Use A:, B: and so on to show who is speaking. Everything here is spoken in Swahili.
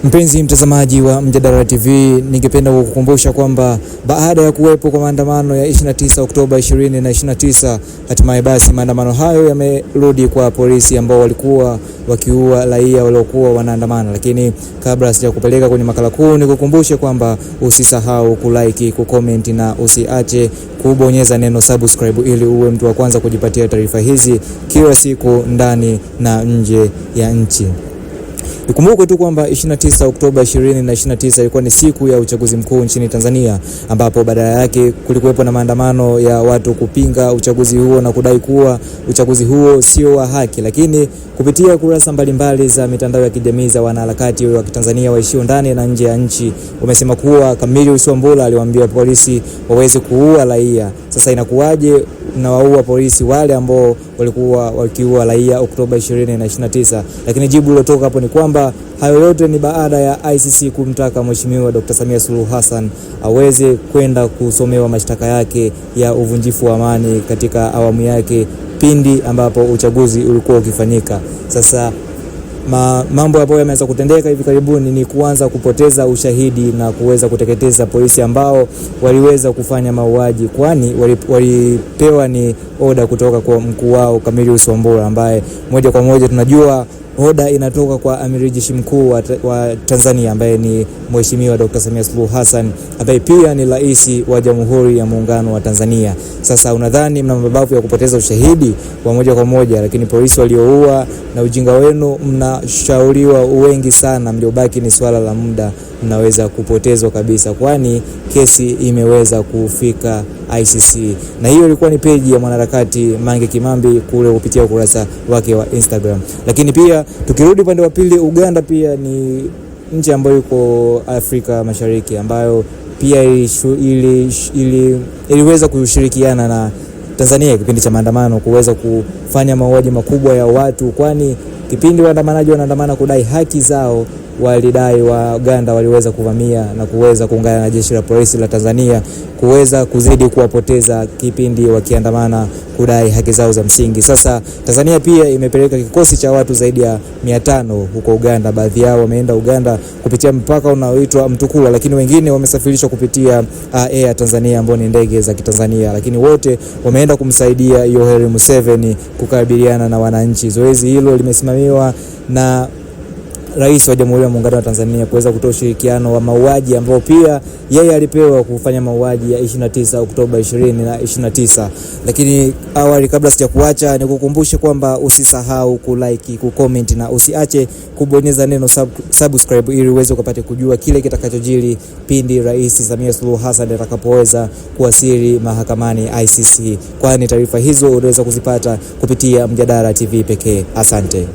A: Mpenzi mtazamaji wa Mjadala TV, ningependa kukukumbusha kwamba baada ya kuwepo kwa maandamano ya 29 Oktoba 2029, hatimaye basi maandamano hayo yamerudi kwa polisi ambao walikuwa wakiua raia waliokuwa wanaandamana. Lakini kabla sijakupeleka kwenye makala kuu, nikukumbushe kwamba usisahau kulike, kucomment na usiache kubonyeza neno subscribe ili uwe mtu wa kwanza kujipatia taarifa hizi kila siku ndani na nje ya nchi. Nikumbuke tu kwamba 29 Oktoba 2029 ilikuwa ni siku ya uchaguzi mkuu nchini Tanzania, ambapo badala yake kulikuwepo na maandamano ya watu kupinga uchaguzi huo na kudai kuwa uchaguzi huo sio wa haki. Lakini kupitia kurasa mbalimbali za mitandao ya kijamii za wanaharakati wa Tanzania waishio ndani na nje ya nchi, wamesema kuwa Camillus Wambura aliwaambia polisi waweze kuua raia. Sasa inakuwaje na waua polisi wale ambao walikuwa wakiua raia Oktoba 2029? Lakini jibu lilotoka hapo ni kwamba hayo yote ni baada ya ICC kumtaka Mheshimiwa Dr. Samia Suluhu Hassan aweze kwenda kusomewa mashtaka yake ya uvunjifu wa amani katika awamu yake pindi ambapo uchaguzi ulikuwa ukifanyika. Sasa mambo ambayo yameanza kutendeka hivi karibuni ni kuanza kupoteza ushahidi na kuweza kuteketeza polisi ambao waliweza kufanya mauaji, kwani walipewa ni oda kutoka kwa mkuu wao Camillus Wambura, ambaye moja kwa moja tunajua oda inatoka kwa Amiri Jeshi Mkuu wa Tanzania ambaye ni Mheshimiwa Dr. Samia Suluhu Hassan, ambaye pia ni rais wa Jamhuri ya Muungano wa Tanzania. Sasa unadhani mna mabavu ya kupoteza ushahidi wa moja kwa moja, lakini polisi walioua na ujinga wenu mnashauriwa wengi sana, mliobaki ni swala la muda, mnaweza kupotezwa kabisa, kwani kesi imeweza kufika ICC. Na hiyo ilikuwa ni peji ya mwanaharakati Mange Kimambi kule kupitia ukurasa wake wa Instagram. Lakini pia tukirudi upande wa pili, Uganda pia ni nchi ambayo iko Afrika Mashariki, ambayo pia iliweza kushirikiana na Tanzania kipindi cha maandamano kuweza kufanya mauaji makubwa ya watu, kwani kipindi waandamanaji wanaandamana kudai haki zao, walidai wa Uganda waliweza kuvamia na kuweza kuungana na jeshi la polisi la Tanzania kuweza kuzidi kuwapoteza kipindi wakiandamana kudai haki zao za msingi. Sasa Tanzania pia imepeleka kikosi cha watu zaidi ya 500 huko Uganda. Baadhi yao wameenda Uganda kupitia mpaka unaoitwa Mtukula, lakini wengine wamesafirishwa kupitia Air Tanzania ambao ni ndege za Kitanzania, lakini wote wameenda kumsaidia Yoweri Museveni kukabiliana na wananchi. Zoezi hilo limesimamiwa na Rais wa Jamhuri ya Muungano wa Tanzania kuweza kutoa ushirikiano wa mauaji ambao pia yeye alipewa kufanya mauaji ya 29 Oktoba 2029. Lakini awali, kabla sijakuacha, nikukumbushe kwamba usisahau kulike, kucomment na usiache kubonyeza neno subscribe ili uweze kupata kujua kile kitakachojiri pindi Rais Samia Suluhu Hassan atakapoweza kuwasili mahakamani ICC, kwani taarifa hizo unaweza kuzipata kupitia Mjadala TV pekee. Asante.